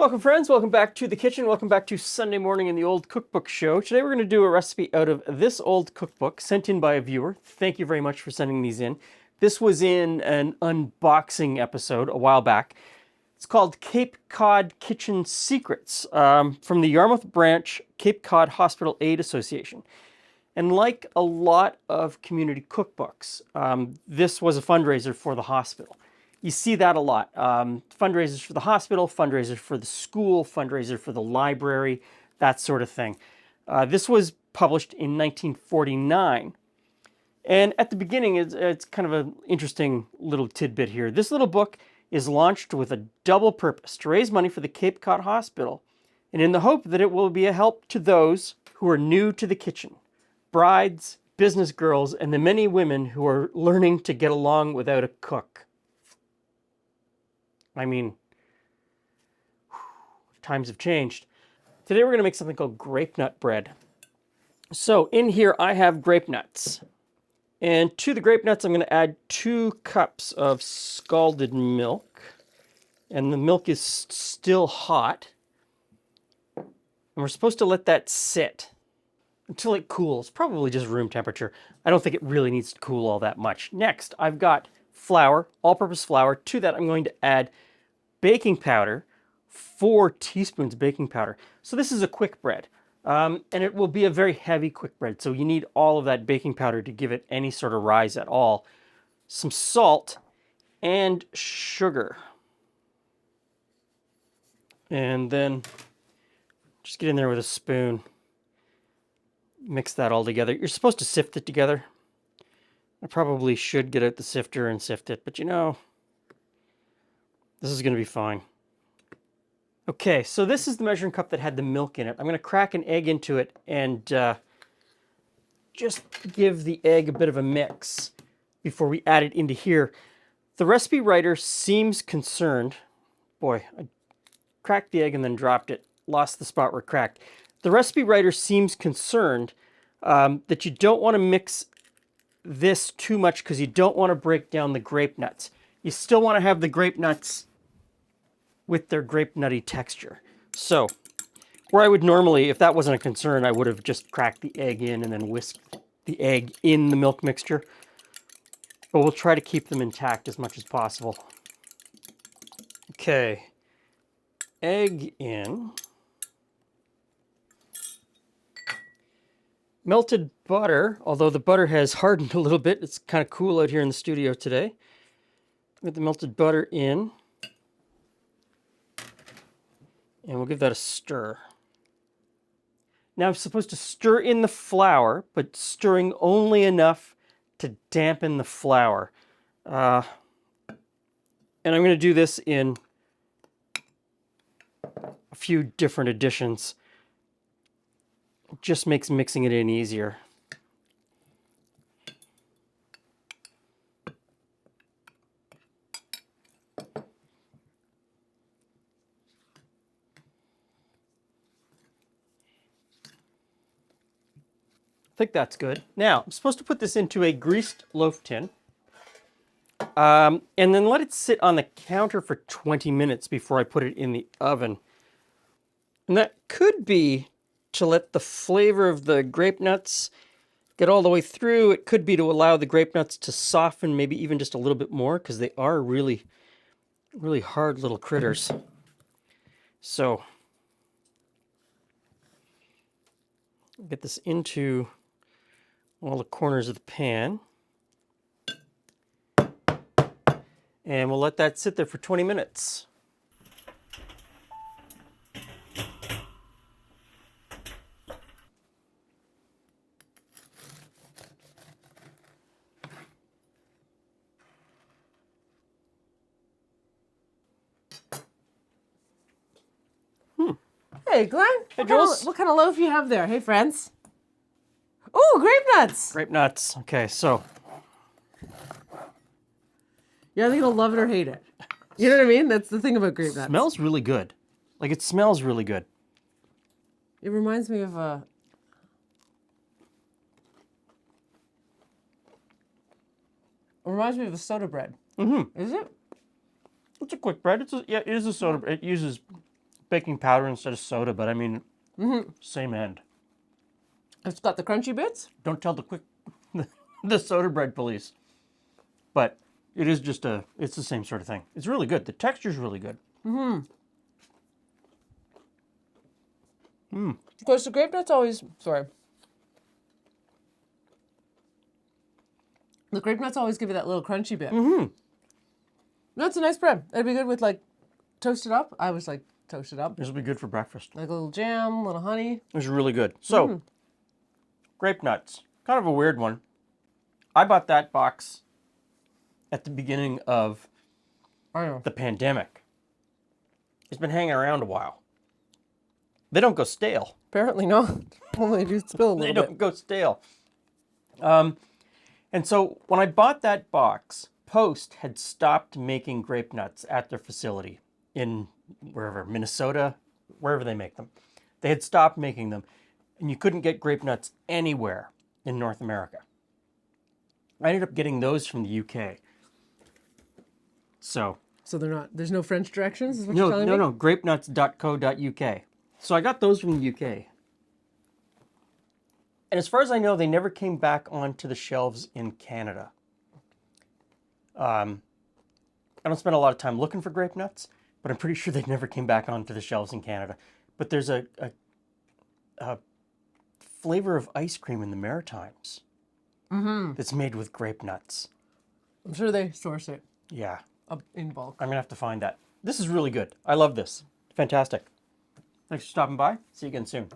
Welcome, friends. Welcome back to the kitchen. Welcome back to Sunday morning in the Old Cookbook Show. Today we're going to do a recipe out of this old cookbook sent in by a viewer. Thank you very much for sending these in. This was in an unboxing episode a while back. It's called Cape Cod Kitchen Secrets from the Yarmouth Branch Cape Cod Hospital Aid Association. And like a lot of community cookbooks, this was a fundraiser for the hospital. You see that a lot. Fundraisers for the hospital, fundraisers for the school, fundraiser for the library, that sort of thing. This was published in 1949. And at the beginning, it's kind of an interesting little tidbit here. This little book is launched with a double purpose: to raise money for the Cape Cod Hospital, and in the hope that it will be a help to those who are new to the kitchen, brides, business girls, and the many women who are learning to get along without a cook. I mean, times have changed. Today we're going to make something called grape nut bread. So in here I have grape nuts. And to the grape nuts I'm going to add 2 cups of scalded milk. And the milk is still hot. And we're supposed to let that sit until it cools, probably just room temperature. I don't think it really needs to cool all that much. Next, I've got flour, all-purpose flour. To that I'm going to add baking powder, 4 teaspoons of baking powder. So this is a quick bread, and it will be a very heavy quick bread, so you need all of that baking powder to give it any sort of rise at all. Some salt and sugar. And then just get in there with a spoon. Mix that all together. You're supposed to sift it together. I probably should get out the sifter and sift it, but you know, this is going to be fine. Okay, so this is the measuring cup that had the milk in it. I'm going to crack an egg into it and just give the egg a bit of a mix before we add it into here. The recipe writer seems concerned. Boy, I cracked the egg and then dropped it. Lost the spot where it cracked. The recipe writer seems concerned that you don't want to mix this too much because you don't want to break down the grape nuts. You still want to have the grape nuts with their grape nutty texture. So, where I would normally, if that wasn't a concern, I would have just cracked the egg in and then whisked the egg in the milk mixture. But we'll try to keep them intact as much as possible. Okay, egg in. Melted butter, although the butter has hardened a little bit. It's kind of cool out here in the studio today. Get the melted butter in. And we'll give that a stir. Now I'm supposed to stir in the flour, but stirring only enough to dampen the flour. And I'm going to do this in a few different additions. It just makes mixing it in easier. I think that's good. Now, I'm supposed to put this into a greased loaf tin and then let it sit on the counter for 20 minutes before I put it in the oven. And that could be to let the flavor of the grape nuts get all the way through. It could be to allow the grape nuts to soften maybe even just a little bit more because they are really, really hard little critters. So, get this into all the corners of the pan. And we'll let that sit there for 20 minutes. Hey, Glenn. Hey, Jules. What kind of loaf you have there? Hey, friends. Oh, grape nuts. Grape nuts. Okay, so. You're either going to love it or hate it. You know what I mean? That's the thing about grape nuts. Smells really good. Like, it smells really good. It reminds me of a It reminds me of the soda bread. Mm-hmm. Is it? It's a quick bread. It is a soda bread. It uses baking powder instead of soda, but I mean, same end. It's got the crunchy bits. Don't tell the soda bread police. But it is just it's the same sort of thing. It's really good. The texture's really good. Because the grape nuts always, sorry. The grape nuts always give you that little crunchy bit. No, it's a nice bread. It'd be good with like toasted up. I was like toasted up. This will be good for breakfast. Like a little jam, a little honey. It's really good. So, grape nuts. Kind of a weird one. I bought that box at the beginning of I know. the pandemic. It's been hanging around a while. They don't go stale. Apparently not. Only do spill a They little don't bit. go stale. And so when I bought that box, Post had stopped making grape nuts at their facility in wherever, Minnesota, wherever they make them. They had stopped making them, and you couldn't get grape nuts anywhere in North America. I ended up getting those from the UK. So, So they're not, there's no French directions, is what you're no, telling no, me? no, grapenuts.co.uk. So I got those from the UK. And as far as I know, they never came back onto the shelves in Canada. I don't spend a lot of time looking for grape nuts, but I'm pretty sure they never came back onto the shelves in Canada. But there's a flavor of ice cream in the Maritimes that's made with grape nuts. I'm sure they source it Yeah, up in bulk. I'm going to have to find that. This is really good. I love this. Fantastic. Thanks for stopping by. See you again soon.